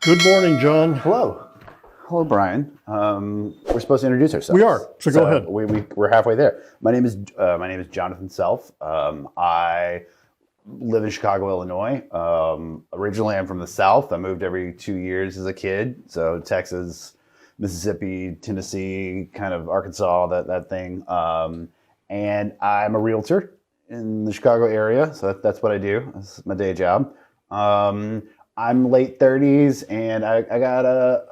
Good morning, John. Hello. Hello, Brian. We're supposed to introduce ourselves. We are, so go ahead. We're halfway there. My name is Jonathan Self. I live in Chicago, Illinois. Originally, I'm from the South. I moved every 2 years as a kid. So Texas, Mississippi, Tennessee, kind of Arkansas, that thing. And I'm a realtor in the Chicago area. So that's what I do. That's my day job. I'm late 30s, and I got a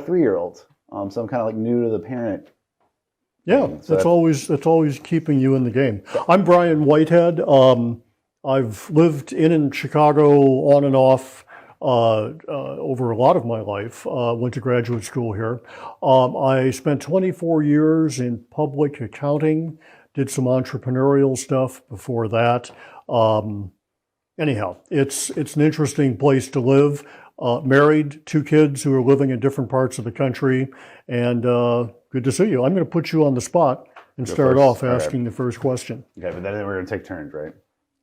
3-year-old. So I'm kind of like new to the parent. Yeah, so that's always keeping you in the game. I'm Brian Whitehead. I've lived in Chicago on and off over a lot of my life. Went to graduate school here. I spent 24 years in public accounting. Did some entrepreneurial stuff before that. Anyhow, it's an interesting place to live. Married, 2 kids who are living in different parts of the country, and good to see you. I'm going to put you on the spot and start off asking the first question. Okay, but then we're going to take turns, right?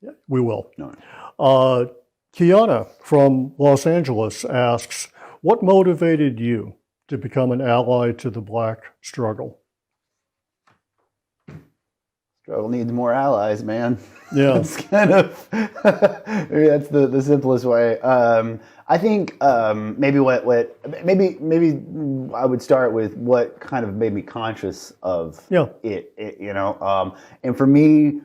Yeah, we will. No. Kiana from Los Angeles asks, what motivated you to become an ally to the Black struggle? Struggle needs more allies, man. Yeah. It's kind of, maybe that's the simplest way. I think maybe maybe I would start with what kind of made me conscious of it, you know. And for me,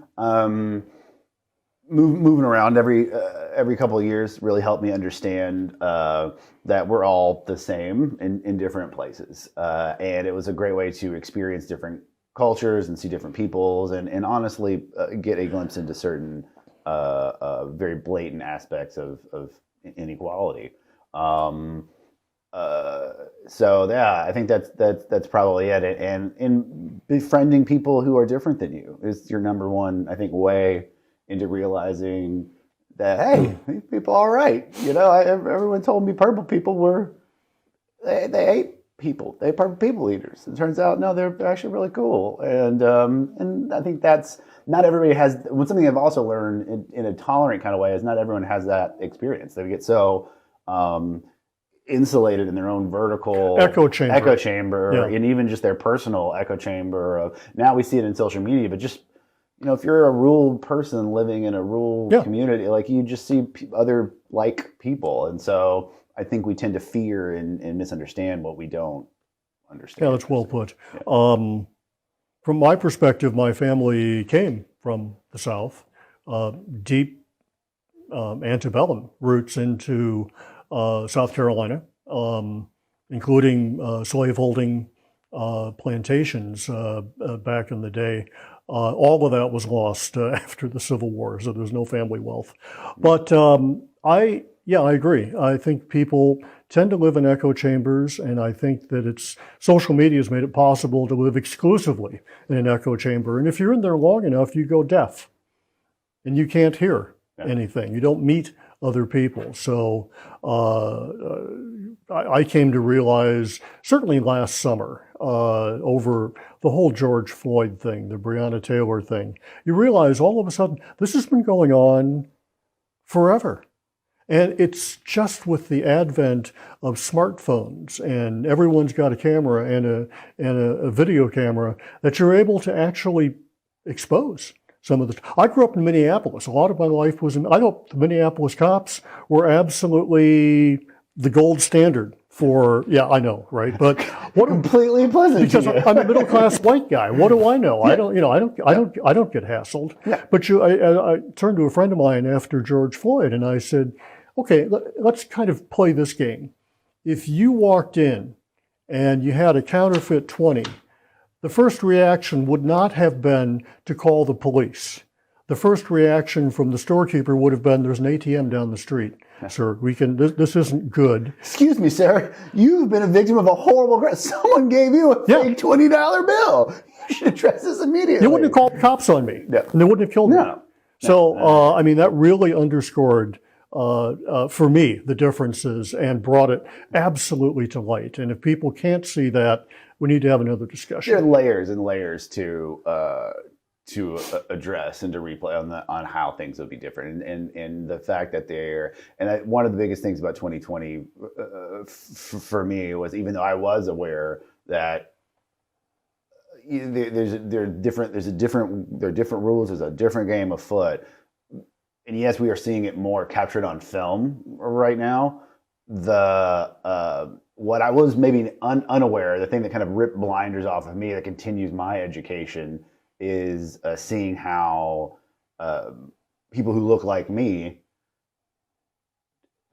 moving around every couple of years really helped me understand that we're all the same in different places, and it was a great way to experience different cultures and see different peoples, and honestly get a glimpse into certain very blatant aspects of inequality. So yeah, I think that's probably it. And in befriending people who are different than you is your number one, I think, way into realizing that, hey, these people are all right. You know, everyone told me purple people were they ate people. They purple people eaters. It turns out, no, they're actually really cool. And I think that's, not everybody has, something I've also learned in a tolerant kind of way is not everyone has that experience. They get so insulated in their own vertical echo chamber, and even just their personal echo chamber of, now we see it in social media, but just, you know, if you're a rural person living in a rural community, like, you just see other like people. And so I think we tend to fear and misunderstand what we don't understand. Yeah, that's well put. Yeah. From my perspective, my family came from the South, deep antebellum roots into South Carolina, including slaveholding plantations back in the day. All of that was lost after the Civil War, so there's no family wealth. But I agree. I think people tend to live in echo chambers, and I think that social media has made it possible to live exclusively in an echo chamber. And if you're in there long enough, you go deaf, and you can't hear anything. You don't meet other people. So I came to realize, certainly last summer, over the whole George Floyd thing, the Breonna Taylor thing, you realize all of a sudden this has been going on forever. And it's just with the advent of smartphones, and everyone's got a camera and a video camera, that you're able to actually expose some of this. I grew up in Minneapolis. A lot of my life was I thought the Minneapolis cops were absolutely the gold standard for, I know, right? But what completely pleasant, because I'm a middle class white guy. What do I know? I don't get hassled. Yeah. But I turned to a friend of mine after George Floyd, and I said, okay, let's kind of play this game. If you walked in and you had a counterfeit 20, the first reaction would not have been to call the police. The first reaction from the storekeeper would have been, there's an ATM down the street. Sir, this isn't good. Excuse me, sir. You've been a victim of a horrible crime. Someone gave you a fake $20 bill. You should address this immediately. You wouldn't have called the cops on me. Yeah. And they wouldn't have killed me. So, I mean, that really underscored, for me, the differences and brought it absolutely to light. And if people can't see that, we need to have another discussion. There are layers and layers to address and to replay on how things would be different, and the fact that one of the biggest things about 2020 for me was, even though I was aware that there are different rules, there's a different game afoot, and yes, we are seeing it more captured on film right now. What I was maybe unaware, the thing that kind of ripped blinders off of me that continues my education, is seeing how people who look like me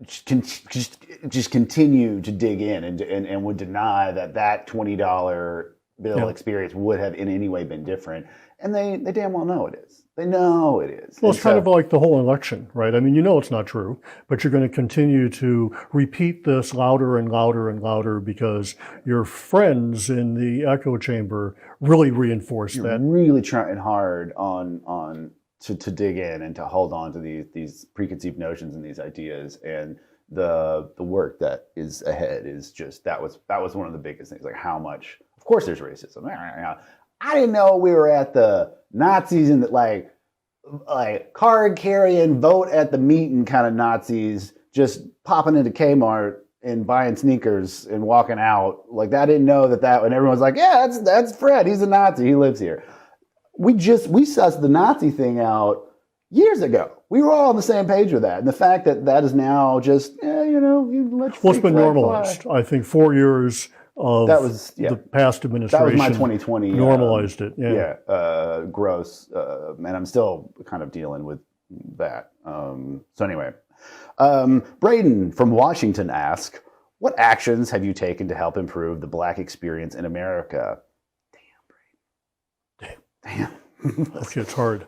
just continue to dig in and would deny that $20 bill experience would have in any way been different. And they damn well know it is. They know it is. Well, it's kind of like the whole election, right? I mean, it's not true, but you're going to continue to repeat this louder and louder and louder because your friends in the echo chamber really reinforce that. Really trying hard to dig in and to hold on to these preconceived notions and these ideas, and the work that is ahead is just that was one of the biggest things. Like, how much, of course, there's racism. I didn't know we were at the Nazis and like card carrying, vote at the meeting kind of Nazis, just popping into Kmart and buying sneakers and walking out. Like, I didn't know that, and everyone's like, yeah, that's Fred. He's a Nazi. He lives here. We sussed the Nazi thing out years ago. We were all on the same page with that. And the fact that is now just, it's been normalized. Fly. I think 4 years of the past administration. That was my 2020. Normalized it. Gross. And I'm still kind of dealing with that. So anyway, Braden from Washington asks, what actions have you taken to help improve the Black experience in America? Damn. Okay, it's hard.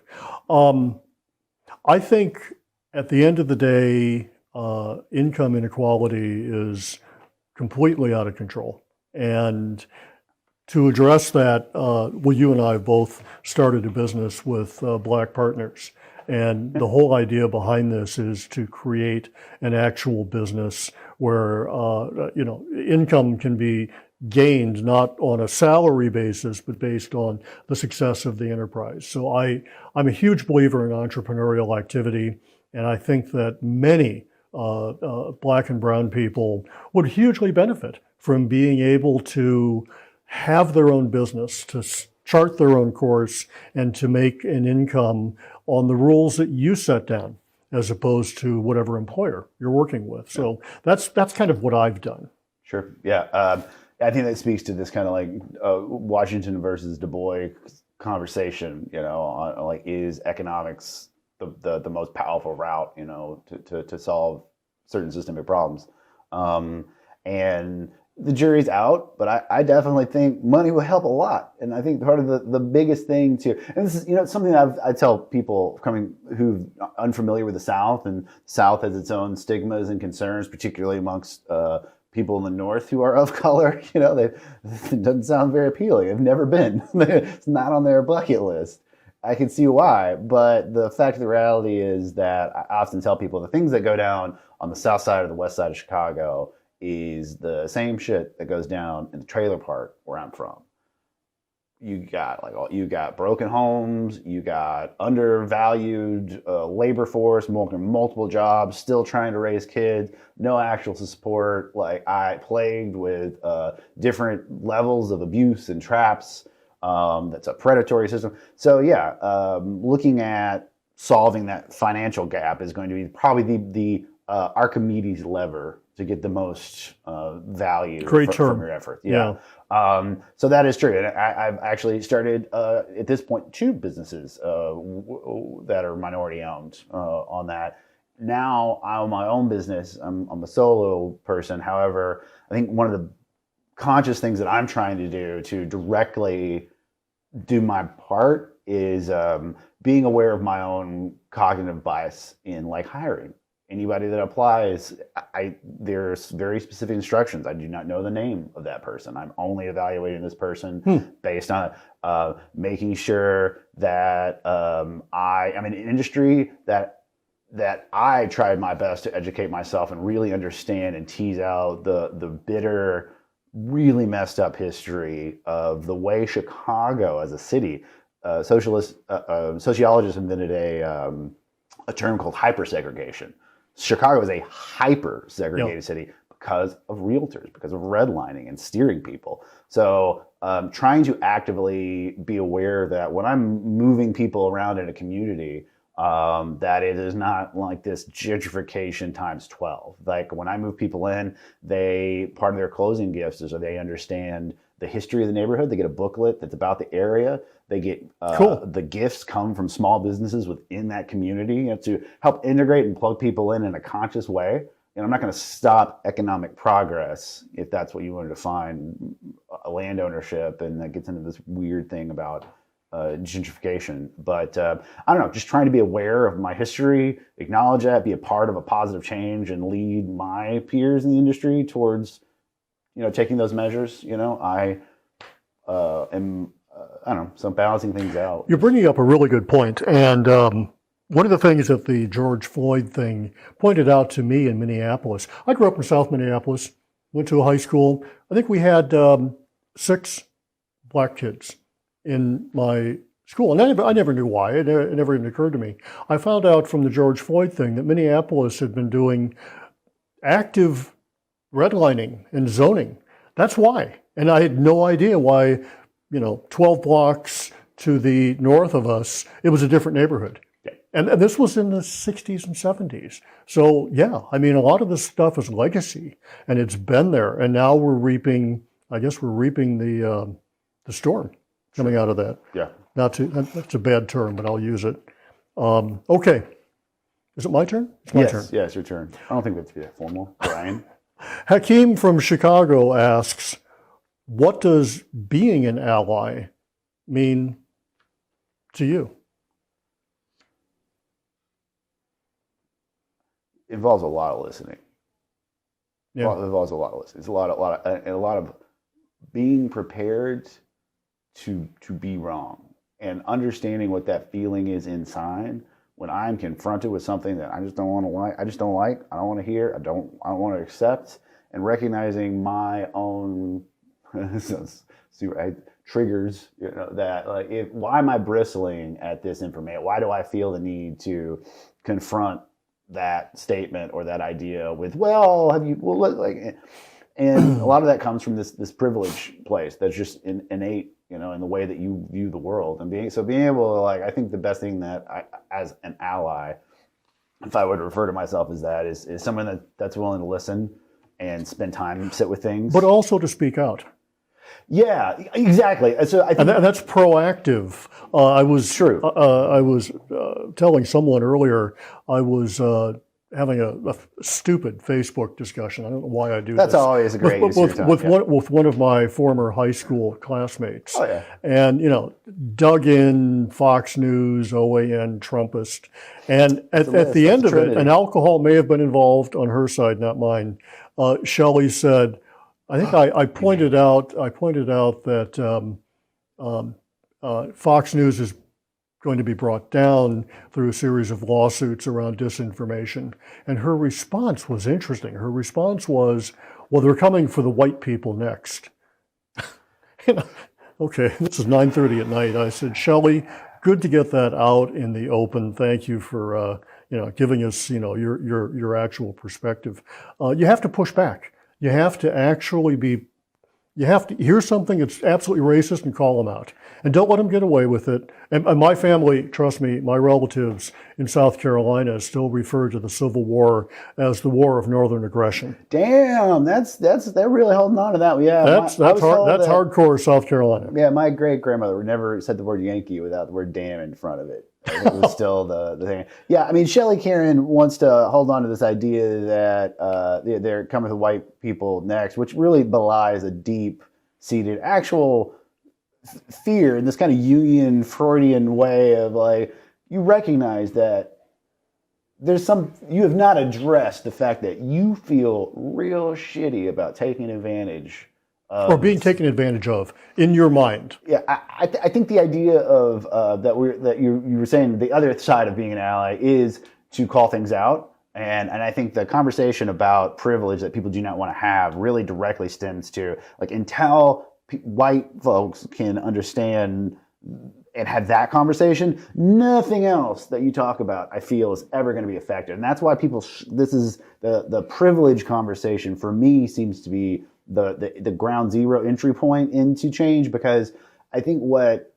I think at the end of the day, income inequality is completely out of control. And to address that, you and I both started a business with Black partners. And the whole idea behind this is to create an actual business where, income can be gained not on a salary basis, but based on the success of the enterprise. So I'm a huge believer in entrepreneurial activity, and I think that many Black and brown people would hugely benefit from being able to have their own business, to chart their own course, and to make an income on the rules that you set down, as opposed to whatever employer you're working with. So that's kind of what I've done. Sure. Yeah. I think that speaks to this kind of like Washington versus Du Bois conversation, on like, is economics the most powerful route, to solve certain systemic problems? And the jury's out, but I definitely think money will help a lot. And I think part of the biggest thing too, and this is, something I tell people who are unfamiliar with the South, and the South has its own stigmas and concerns, particularly amongst people in the North who are of color. It doesn't sound very appealing. I've never been. It's not on their bucket list. I can see why, but the fact of the reality is that I often tell people the things that go down on the South side or the West side of Chicago is the same shit that goes down in the trailer park where I'm from. You got broken homes, you got undervalued labor force, multiple jobs, still trying to raise kids, no actual support. Like, I plagued with different levels of abuse and traps. That's a predatory system. So looking at solving that financial gap is going to be probably the Archimedes lever to get the most value from your effort. Yeah. So that is true. And I've actually started, at this point, 2 businesses that are minority owned on that. Now I own my own business. I'm a solo person. However, I think one of the conscious things that I'm trying to do to directly do my part is being aware of my own cognitive bias in like hiring. Anybody that applies, there's very specific instructions. I do not know the name of that person. I'm only evaluating this person based on making sure that I'm in an industry that I tried my best to educate myself and really understand and tease out the bitter, really messed up history of the way Chicago as a city sociologists invented a term called hyper-segregation. Chicago is a hyper-segregated city because of realtors, because of redlining and steering people. So trying to actively be aware that when I'm moving people around in a community, that it is not like this gentrification times 12. Like when I move people in, part of their closing gifts is that they understand the history of the neighborhood. They get a booklet that's about the area. They get the gifts come from small businesses within that community, to help integrate and plug people in a conscious way. And I'm not going to stop economic progress if that's what you want to define land ownership, and that gets into this weird thing about gentrification. But I don't know, just trying to be aware of my history, acknowledge that, be a part of a positive change, and lead my peers in the industry towards, taking those measures. I am, I don't know, so I'm balancing things out. You're bringing up a really good point. And one of the things that the George Floyd thing pointed out to me in Minneapolis, I grew up in South Minneapolis, went to a high school. I think we had 6 black kids in my school. And I never knew why. It never even occurred to me. I found out from the George Floyd thing that Minneapolis had been doing active redlining and zoning. That's why. And I had no idea why, 12 blocks to the north of us, it was a different neighborhood. And this was in the 60s and 70s. So, yeah, I mean, a lot of this stuff is legacy, and it's been there. And now we're reaping the storm coming out of that. Yeah. That's a bad term, but I'll use it. Okay. Is it my turn? It's my turn. Yeah, it's your turn. I don't think we have to be that formal. Brian? Hakeem from Chicago asks, what does being an ally mean to you? It involves a lot of listening. Yeah. It involves a lot of listening. It's a lot of being prepared to be wrong, and understanding what that feeling is inside when I'm confronted with something that I just don't want to like. I don't want to hear. I don't want to accept, and recognizing my own triggers. That why am I bristling at this information? Why do I feel the need to confront that statement or that idea with, and a lot of that comes from this privilege place that's just innate, in the way that you view the world, and being able to I think the best thing that I, as an ally, if I would refer to myself as that, is someone that's willing to listen and spend time and sit with things, but also to speak out. Yeah, exactly. So I think that's proactive. I was telling someone earlier, I was having a stupid Facebook discussion. I don't know why I do That's this. Always a great use of your time. With one of my former high school classmates. Oh, yeah. And, dug in Fox News, OAN, Trumpist. And at the end of it, and alcohol may have been involved on her side, not mine, Shelley said, I think I pointed out that Fox News is going to be brought down through a series of lawsuits around disinformation. And her response was interesting. Her response was, well, they're coming for the white people next. Okay, this is 9:30 at night. I said, Shelley, good to get that out in the open. Thank you for giving us your actual perspective. You have to push back. You have to actually you have to hear something that's absolutely racist and call them out. And don't let them get away with it. And my family, trust me, my relatives in South Carolina still refer to the Civil War as the War of Northern Aggression. Damn, they're really holding on to that. Yeah, that's hardcore South Carolina. Yeah, my great-grandmother never said the word Yankee without the word damn in front of it. It was still the thing. Yeah, I mean, Shelley Karen wants to hold on to this idea that they're coming to white people next, which really belies a deep-seated actual fear in this kind of Jungian Freudian way of you recognize that you have not addressed the fact that you feel real shitty about taking advantage of, or being taken advantage of in your mind. Yeah, I think the idea of that you were saying the other side of being an ally is to call things out. And I think the conversation about privilege that people do not want to have really directly stems to until white folks can understand and have that conversation, nothing else that you talk about, I feel, is ever going to be effective. And that's why people, this is the privilege conversation for me seems to be the ground zero entry point into change, because I think what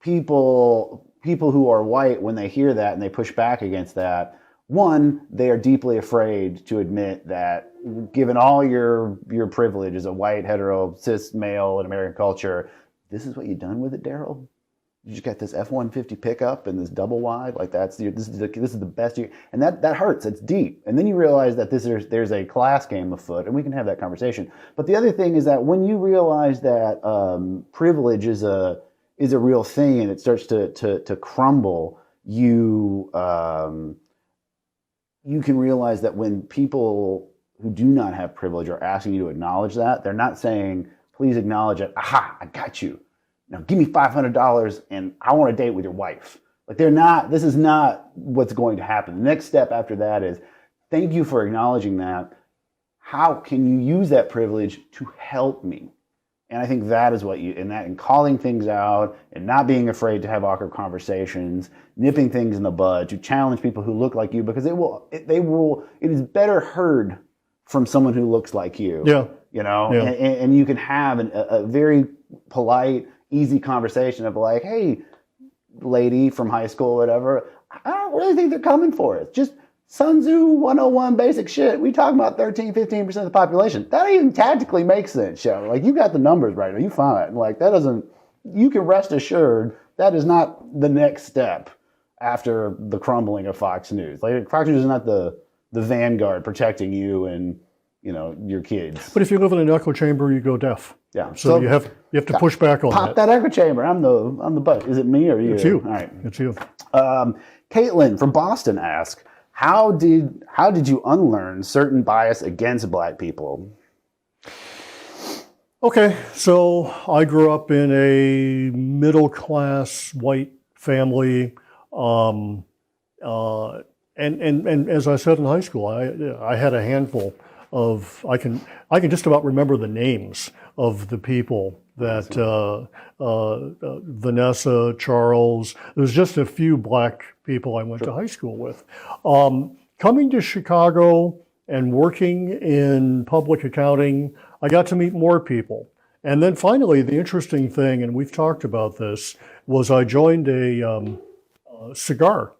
people who are white, when they hear that and they push back against that, one, they are deeply afraid to admit that given all your privilege as a white, hetero, cis male in American culture, this is what you've done with it, Daryl? You just got this F-150 pickup and this double wide, like this is the best you, and that hurts. It's deep, and then you realize that there's a class game afoot, and we can have that conversation. But the other thing is that when you realize that privilege is a real thing and it starts to crumble, you can realize that when people who do not have privilege are asking you to acknowledge that, they're not saying, "Please acknowledge it. Aha, I got you. Now give me $500 and I want to date with your wife." Like this is not what's going to happen. The next step after that is, thank you for acknowledging that. How can you use that privilege to help me? And I think that is what and calling things out and not being afraid to have awkward conversations, nipping things in the bud, to challenge people who look like you, because it is better heard from someone who looks like you. Yeah. And you can have a very polite, easy conversation of like, "Hey, lady from high school or whatever, I don't really think they're coming for it. Just Sun Tzu 101 basic shit. We talking about 13-15% of the population. That even tactically makes sense, Joe. Like, you got the numbers right. Are you fine? Like, that doesn't, you can rest assured that is not the next step after the crumbling of Fox News. Like, Fox News is not the vanguard protecting you and, your kids. But if you live in an echo chamber, you go deaf. Yeah. So you have to push back on pop that echo chamber. I'm the butt. Is it me or you? It's you. All right. It's you. Caitlin from Boston asks, how did you unlearn certain bias against Black people? Okay, so I grew up in a middle-class white family, and as I said in high school, I had a handful of, I can just about remember the names of the people that Vanessa, Charles. There's just a few Black people I went to high school with. Coming to Chicago and working in public accounting, I got to meet more people. And then finally, the interesting thing, and we've talked about this, was I joined a cigar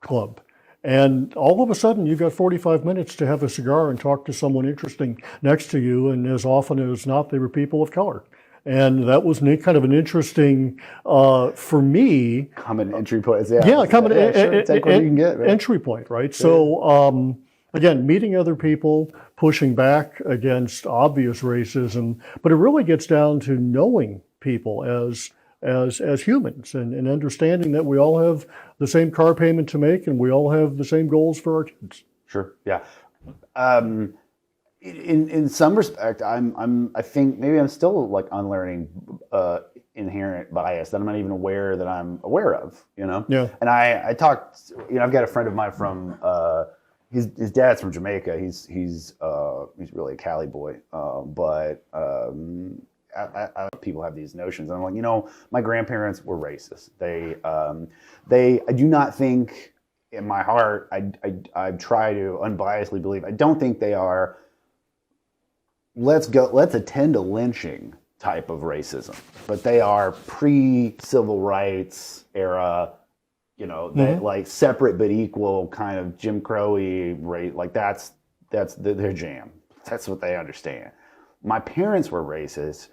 club. And all of a sudden, you've got 45 minutes to have a cigar and talk to someone interesting next to you. And as often as not, they were people of color. And that was kind of an interesting, for me. Common entry point. Yeah, sure. Take what you can get, right? Entry point, right? Yeah. So, again, meeting other people, pushing back against obvious racism, but it really gets down to knowing people as humans and understanding that we all have the same car payment to make and we all have the same goals for our kids. Sure. Yeah. In some respect, I think maybe I'm still like unlearning inherent bias that I'm not even aware that I'm aware of. Yeah. And I talked. I've got a friend of mine from his dad's from Jamaica. He's really a Cali boy, but. I people have these notions. And I'm like, my grandparents were racist. I do not think in my heart, I try to unbiasedly believe, I don't think they are, let's attend to lynching type of racism, but they are pre-civil rights era, they, like separate but equal kind of Jim Crow-y rate. Like that's their jam. That's what they understand. My parents were racist,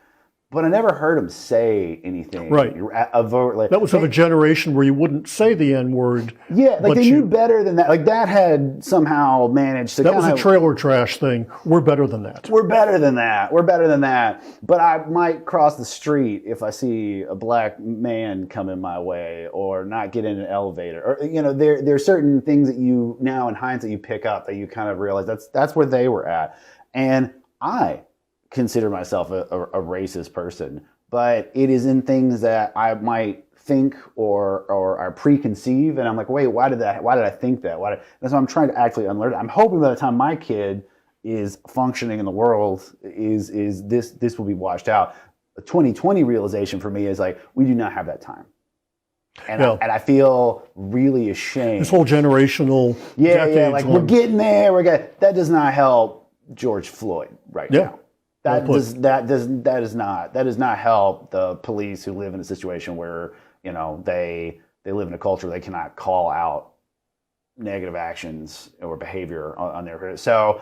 but I never heard them say anything. Right. Overtly. That was of a generation where you wouldn't say the N-word. Yeah, like they knew better than that. Like that had somehow managed to. That was a trailer trash thing. We're better than that. We're better than that. We're better than that. But I might cross the street if I see a Black man coming my way, or not get in an elevator, or there are certain things that you now in hindsight you pick up that you kind of realize that's where they were at, and I consider myself a racist person, but it is in things that I might think or are preconceived, and I'm like, wait, why did I think that? That's why I'm trying to actually unlearn it. I'm hoping by the time my kid is functioning in the world, is this will be washed out. A 2020 realization for me is like, we do not have that time. And, Yeah. and I feel really ashamed. This whole generational decades like long. we're getting there. That does not help George Floyd right now. That does not help the police who live in a situation where they live in a culture where they cannot call out negative actions or behavior on their. So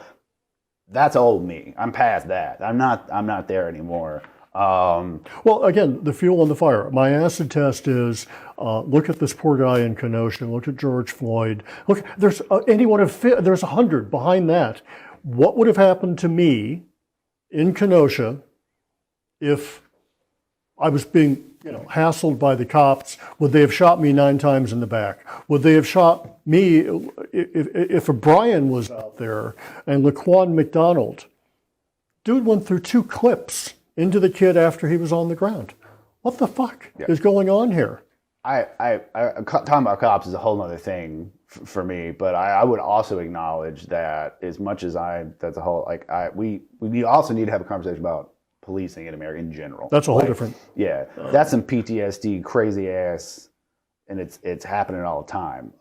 that's old me. I'm past that. I'm not there anymore. Well, again, the fuel on the fire. My acid test is look at this poor guy in Kenosha. Look at George Floyd. Look, there's there's 100 behind that. What would have happened to me in Kenosha if I was being hassled by the cops? Would they have shot me 9 times in the back? Would they have shot me if a Brian was out there and Laquan McDonald? Dude went through 2 clips into the kid after he was on the ground. What the fuck is going on here? Talking about cops is a whole other thing for me, but I would also acknowledge that as much as that's a whole we also need to have a conversation about policing in America in general. That's a whole different. Yeah, that's some PTSD, crazy ass, and it's happening all the time.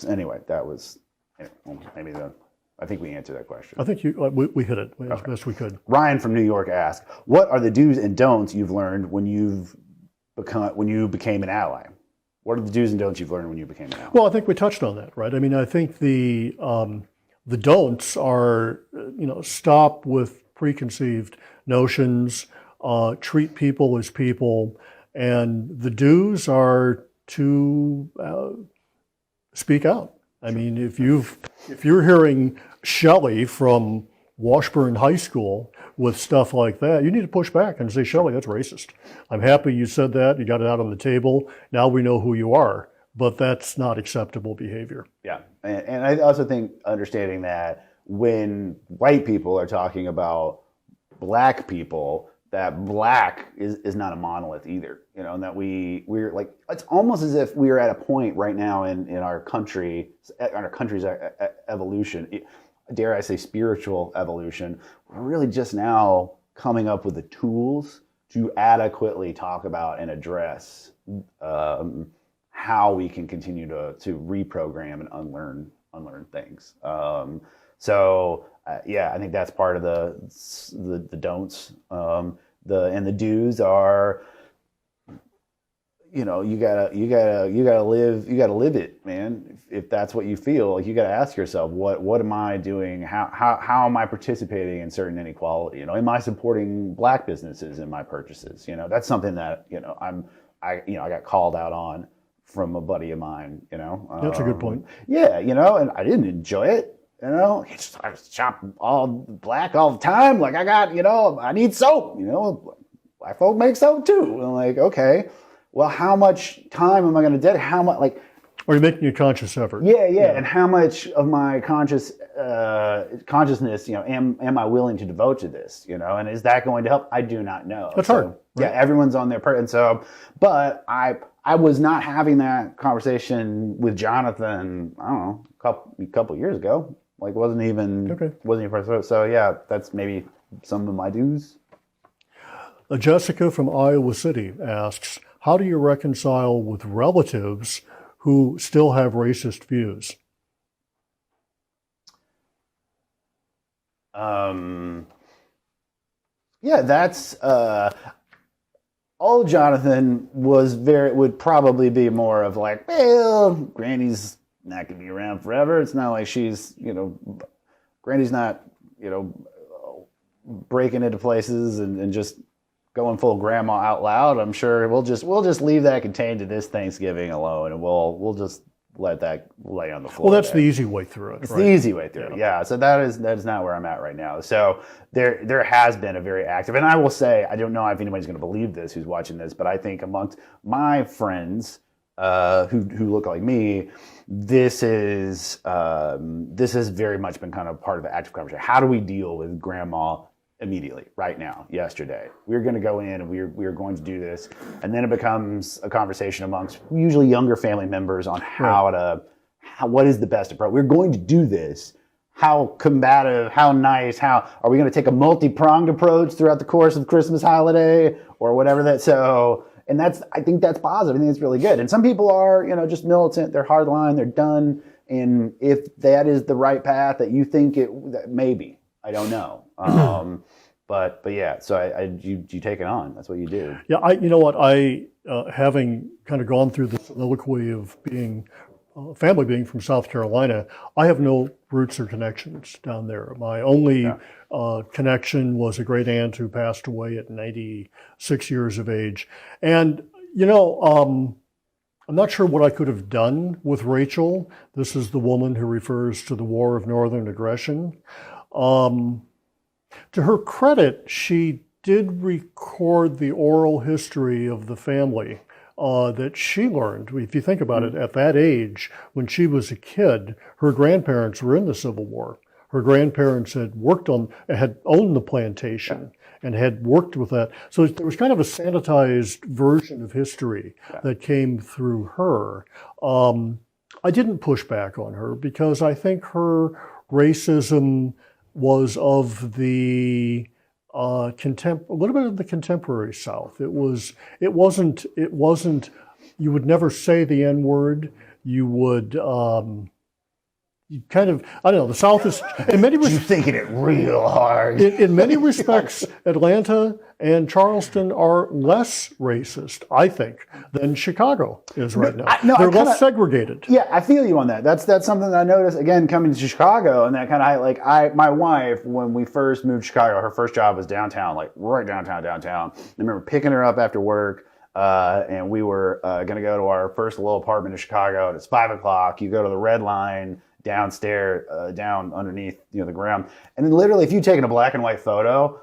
Anyway, that was maybe I think we answered that question. I think we hit it as best we could. Ryan from New York asked, "What are the do's and don'ts you've learned when you became an ally? What are the do's and don'ts you've learned when you became an ally?" Well, I think we touched on that, right? I mean, I think the don'ts are stop with preconceived notions, treat people as people, and the do's are to speak out. I mean, if you're hearing Shelley from Washburn High School with stuff like that, you need to push back and say, Shelley, that's racist. I'm happy you said that. You got it out on the table. Now we know who you are, but that's not acceptable behavior. Yeah, and I also think understanding that when white people are talking about black people, that black is not a monolith either, and that we're like, it's almost as if we're at a point right now in our country's evolution, dare I say spiritual evolution, we're really just now coming up with the tools to adequately talk about and address how we can continue to reprogram and unlearn things. I think that's part of the don'ts. The do's are, you gotta live it, man. If that's what you feel, like, you gotta ask yourself, what am I doing? How am I participating in certain inequality? Am I supporting black businesses in my purchases? That's something that I got called out on from a buddy of mine. That's a good point. Yeah, and I didn't enjoy it. I shop all black all the time. Like, I need soap. Black folk make soap too. And I'm like, okay, well, how much time am I going to dedicate? How much, like, or you're making a conscious effort. Yeah. And how much of my consciousness, am I willing to devote to this? And is that going to help? I do not know. That's hard. Right? Yeah, everyone's on their part, and so, but I was not having that conversation with Jonathan. I don't know, a couple years ago. Like, wasn't even. So yeah, that's maybe some of my do's. Jessica from Iowa City asks, how do you reconcile with relatives who still have racist views? That's old Jonathan would probably be more of like, well, Granny's not gonna be around forever. It's not like she's, Granny's not, breaking into places and just going full grandma out loud. I'm sure we'll just leave that contained to this Thanksgiving alone, and we'll just let that lay on the floor. Well, that's the easy way through it. It's the easy way through it. Yeah. So that is not where I'm at right now. So there has been a very active, and I will say, I don't know if anybody's going to believe this who's watching this, but I think amongst my friends who look like me, this has very much been kind of part of the active conversation. How do we deal with grandma immediately, right now, yesterday? We're going to go in and we're going to do this. And then it becomes a conversation amongst usually younger family members on what is the best approach. We're going to do this. How combative, how nice, how are we going to take a multi-pronged approach throughout the course of Christmas holiday or whatever that? So And I think that's positive. I think it's really good. And some people are, just militant. They're hardline. They're done. And if that is the right path that you think maybe, I don't know. But yeah, so you take it on. That's what you do. Yeah, you know what? Having kind of gone through the soliloquy of being family being from South Carolina, I have no roots or connections down there. My only connection was a great aunt who passed away at 96 years of age. And, I'm not sure what I could have done with Rachel. This is the woman who refers to the War of Northern Aggression. To her credit, she did record the oral history of the family that she learned. If you think about it, at that age, when she was a kid, her grandparents were in the Civil War. Her grandparents had owned the plantation and had worked with that. So there was kind of a sanitized version of history that came through her. I didn't push back on her because I think her racism was of the a little bit of the contemporary South. It wasn't, you would never say the N-word. You would, you kind of, I don't know, the South is, in many You're thinking it real hard. in many respects, Atlanta and Charleston are less racist, I think, than Chicago is right now. They're less segregated. Yeah, I feel you on that. That's something that I noticed, again, coming to Chicago, and that kind of, my wife, when we first moved to Chicago, her first job was downtown, like right downtown. I remember picking her up after work, and we were going to go to our first little apartment in Chicago, and it's 5 o'clock. You go to the Red Line, downstairs, down underneath, the ground. And then literally, if you'd taken a black and white photo,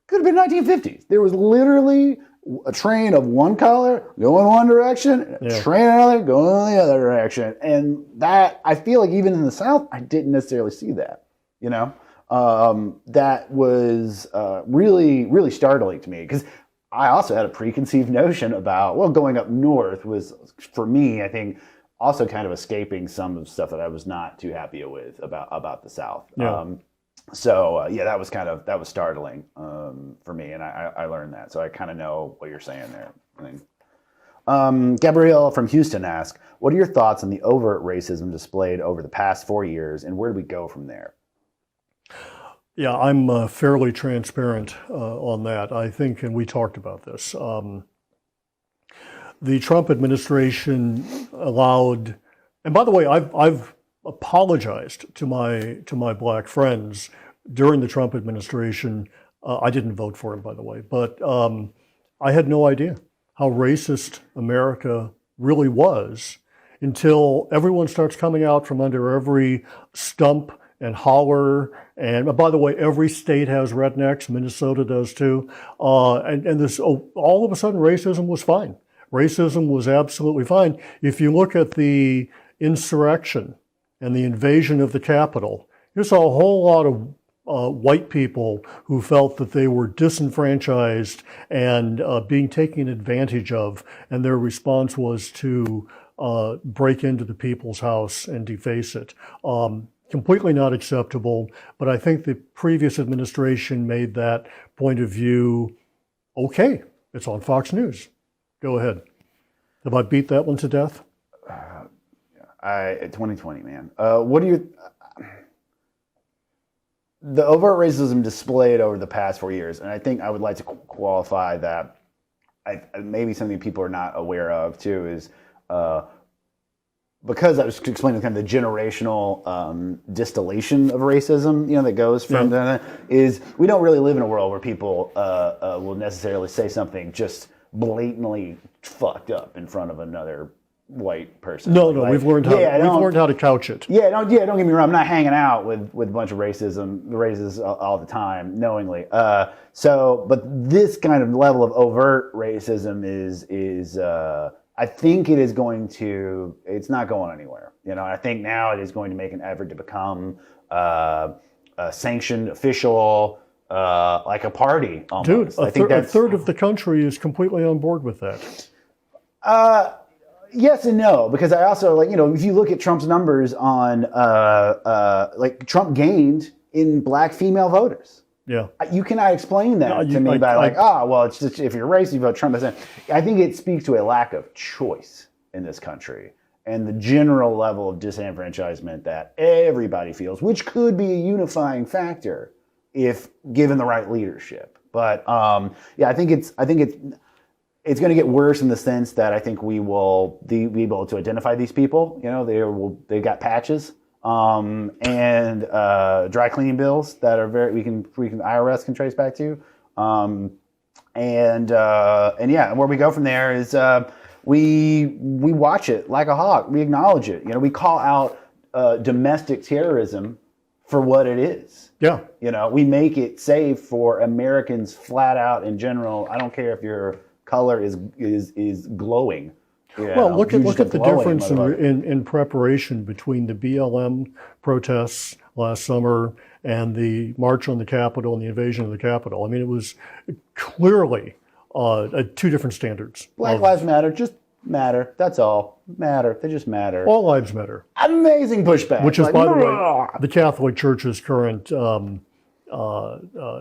could have been 1950s. There was literally a train of one color going one direction, a train another going the other direction. And that, I feel like even in the South, I didn't necessarily see that, that was really, really startling to me, because I also had a preconceived notion about, going up north was, for me, I think, also kind of escaping some of the stuff that I was not too happy with about the South. Yeah. That was startling for me, and I learned that. So I kind of know what you're saying there. Gabrielle from Houston asked, what are your thoughts on the overt racism displayed over the past 4 years, and where do we go from there? Yeah, I'm fairly transparent on that. I think, and we talked about this, the Trump administration allowed, and by the way, I've apologized to my black friends during the Trump administration. I didn't vote for him, by the way, but I had no idea how racist America really was until everyone starts coming out from under every stump and holler. And by the way, every state has rednecks. Minnesota does too. And this, all of a sudden, racism was fine. Racism was absolutely fine. If you look at the insurrection and the invasion of the Capitol, you saw a whole lot of white people who felt that they were disenfranchised and being taken advantage of, and their response was to break into the people's house and deface it. Completely not acceptable, but I think the previous administration made that point of view okay. It's on Fox News. Go ahead. Have I beat that one to death? 2020, man. What do you... The overt racism displayed over the past 4 years, and I think I would like to qualify that maybe something people are not aware of too is because I was explaining kind of the generational distillation of racism, that goes from is we don't really live in a world where people will necessarily say something just blatantly fucked up in front of another white person. No, we've learned how to couch it. Don't get me wrong. I'm not hanging out with a bunch of racists all the time, knowingly. But this kind of level of overt racism is I think it is going to. It's not going anywhere. I think now it is going to make an effort to become a sanctioned official. Like a party, almost. Dude, a third of the country is completely on board with that. Yes and no, because I also if you look at Trump's numbers on Trump gained in black female voters. Yeah. You cannot explain that No, to me by well, it's just if you're racist, you vote Trump. I think it speaks to a lack of choice in this country and the general level of disenfranchisement that everybody feels, which could be a unifying factor if given the right leadership. But I think it's going to get worse in the sense that I think we will be able to identify these people. You know, they've got patches and dry cleaning bills that are IRS can trace back to. And where we go from there is we watch it like a hawk. We acknowledge it. You know, we call out domestic terrorism for what it is. Yeah. You know, we make it safe for Americans flat out in general. I don't care if your color is glowing. Well, look at the difference in preparation between the BLM protests last summer and the March on the Capitol and the invasion of the Capitol. I mean, it was clearly two different standards. Black Lives Matter, just matter. That's all. Matter. They just matter. All lives matter. Amazing pushback. Which is, by the way, the Catholic Church's current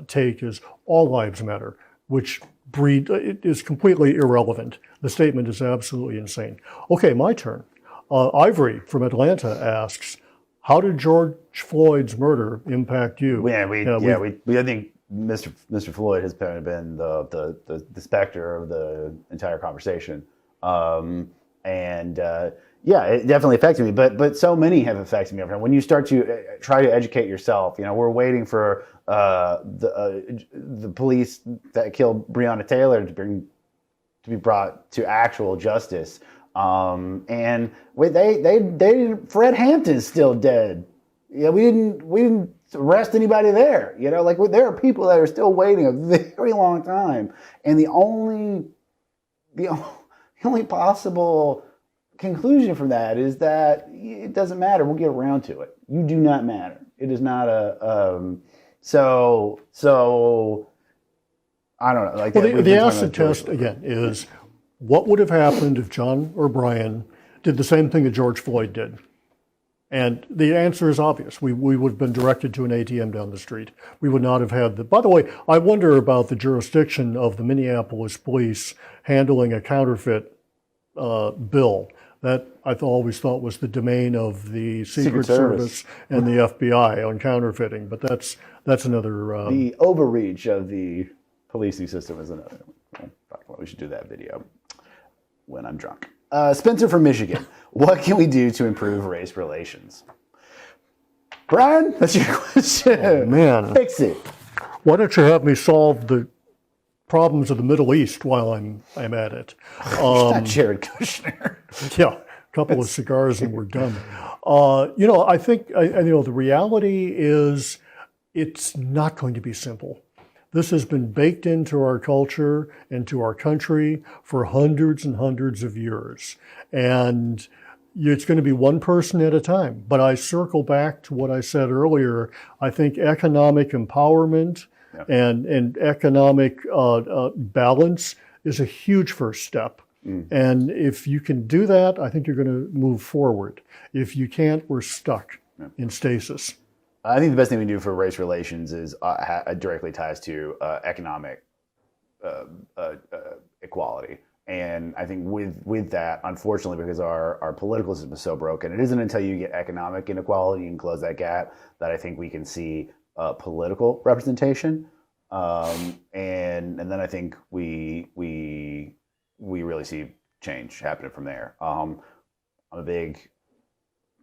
take is all lives matter, which it is completely irrelevant. The statement is absolutely insane. Okay, my turn. Ivory from Atlanta asks, how did George Floyd's murder impact you? I think Mr. Floyd has kind of been the specter of the entire conversation. It definitely affected me, but so many have affected me. When you start to try to educate yourself, you know, we're waiting for the police that killed Breonna Taylor to be brought to actual justice. And Fred Hampton's still dead. Yeah, we didn't arrest anybody there. You know, like there are people that are still waiting a very long time, and the only possible conclusion from that is that it doesn't matter. We'll get around to it. You do not matter. It is not a so I don't know. Like, well, the acid test again is what would have happened if John or Brian did the same thing that George Floyd did. And the answer is obvious. We would have been directed to an ATM down the street. We would not have had the... By the way, I wonder about the jurisdiction of the Minneapolis police handling a counterfeit bill. That I always thought was the domain of the Secret Service and the FBI on counterfeiting. But that's another... the overreach of the policing system is another. We should do that video when I'm drunk. Spencer from Michigan. What can we do to improve race relations? Brian, that's your question. Oh, man. Fix it. Why don't you have me solve the problems of the Middle East while I'm at it? Not Jared Kushner. Yeah, a couple of cigars and we're done. I think the reality is it's not going to be simple. This has been baked into our culture and to our country for hundreds and hundreds of years. And it's going to be one person at a time. But I circle back to what I said earlier. I think economic empowerment and economic balance is a huge first step. And if you can do that, I think you're going to move forward. If you can't, we're stuck in stasis. I think the best thing we can do for race relations is directly ties to economic equality. And I think with that, unfortunately, because our political system is so broken, it isn't until you get economic inequality and close that gap that I think we can see political representation. And then I think we really see change happening from there. I'm a big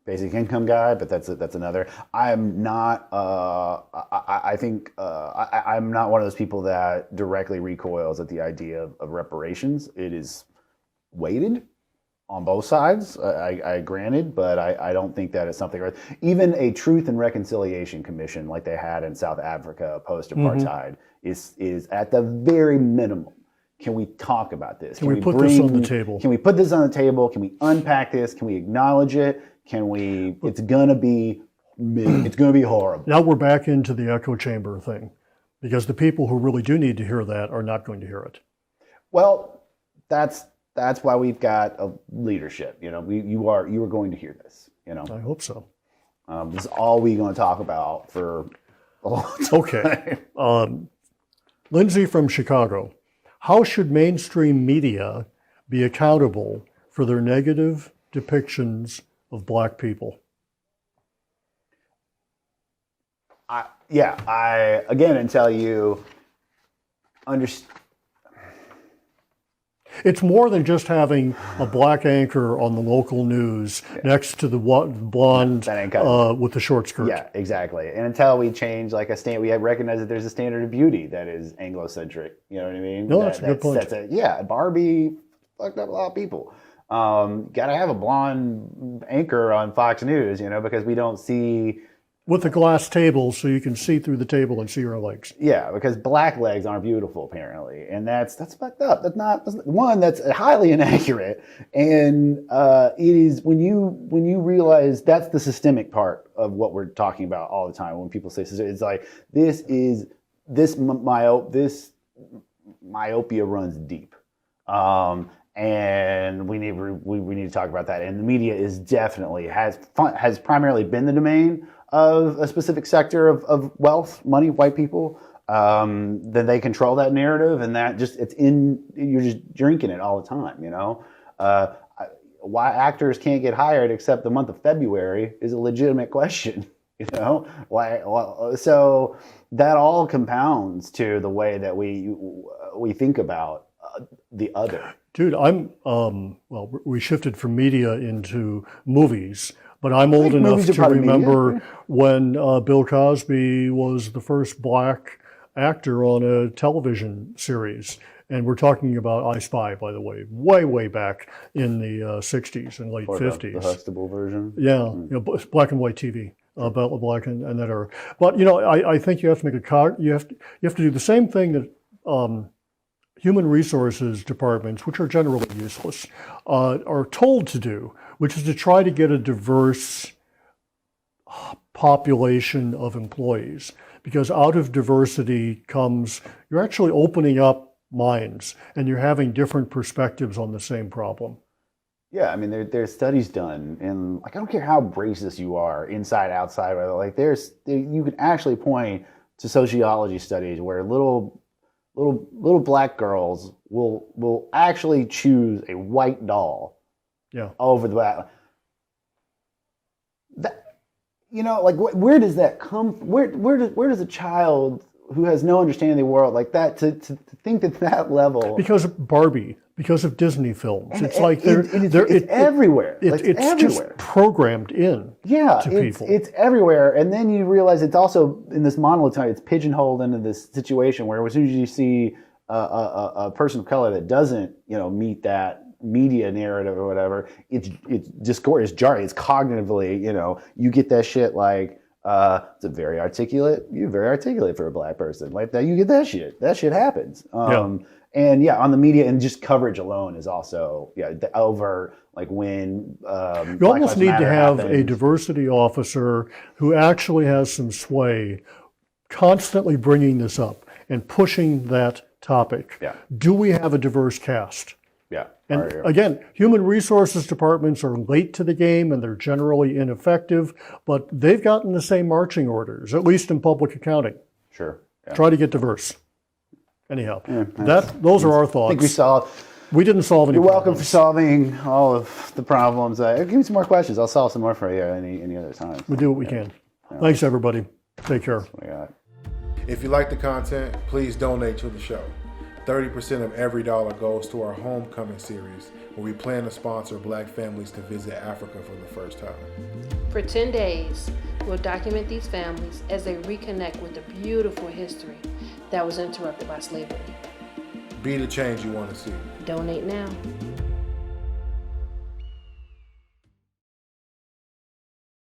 basic income guy, but that's another. I'm not. I think I'm not one of those people that directly recoils at the idea of reparations. It is weighted on both sides. I granted, but I don't think that is something. Even a Truth and Reconciliation Commission, like they had in South Africa post apartheid, is at the very minimum. Can we talk about this? Can we put this on the table? Can we put this on the table? Can we unpack this? Can we acknowledge it? It's gonna be horrible. Now we're back into the echo chamber thing, because the people who really do need to hear that are not going to hear it. Well, that's why we've got a leadership. You know, you are going to hear this. You know, I hope so. This is all we're going to talk about for Okay. Lindsay from Chicago. How should mainstream media be accountable for their negative depictions of Black people? I again until you understand. It's more than just having a Black anchor on the local news next to the blonde with the short skirt. Yeah, exactly. And until we change we recognize that there's a standard of beauty that is Anglo-centric. You know what I mean? No, that's a good point. Barbie fucked up a lot of people. Gotta have a blonde anchor on Fox News, because we don't see... With a glass table so you can see through the table and see her legs. Yeah, because Black legs aren't beautiful apparently, and that's fucked up. That's highly inaccurate, and it is when you realize that's the systemic part of what we're talking about all the time. When people say it's like this myopia runs deep, and we need to talk about that. And the media is definitely has primarily been the domain of a specific sector of wealth, money, white people. Then they control that narrative, and that you're just drinking it all the time. Why actors can't get hired except the month of February is a legitimate question. Why? So that all compounds to the way that we think about the other. Dude, we shifted from media into movies. But I'm old enough to remember when Bill Cosby was the first Black actor on a television series. And we're talking about I Spy, by the way, way back in the 60s and late 50s. The Huxtable version? Yeah, black and white TV, black and that era. But, I think you have to make you have to do the same thing that human resources departments, which are generally useless, are told to do, which is to try to get a diverse population of employees. Because out of diversity comes, you're actually opening up minds and you're having different perspectives on the same problem. Yeah, I mean, there's studies done, and I don't care how racist you are, inside, outside, you can actually point to sociology studies where little Black girls will actually choose a white doll. Yeah. Over the back. Where does that come? Where does a child who has no understanding of the world like that to think that level? Because of Barbie, because of Disney films, it's everywhere. It's everywhere. Just programmed in. Yeah, to people. It's everywhere, and then you realize it's also in this monolith. It's pigeonholed into this situation where as soon as you see a person of color that doesn't meet that media narrative or whatever, it's discourse, it's jarring, it's cognitively, you get that shit like it's very articulate. You're very articulate for a Black person. Like that, you get that shit. That shit happens. And on the media and just coverage alone is also over when you almost need to have a diversity officer who actually has some sway, constantly bringing this up and pushing that topic. Yeah. Do we have a diverse cast? Yeah. And again, human resources departments are late to the game and they're generally ineffective, but they've gotten the same marching orders, at least in public accounting. Sure. Yeah. Try to get diverse. Anyhow, those are our thoughts. I think we didn't solve any You're problems. welcome for solving all of the problems. Give me some more questions. I'll solve some more for you any other time. We do what we can. Thanks, everybody. Take care. If you like the content, please donate to the show. 30% of every dollar goes to our Homecoming series, where we plan to sponsor Black families to visit Africa for the first time. For 10 days, we'll document these families as they reconnect with the beautiful history that was interrupted by slavery. Be the change you want to see. Donate now.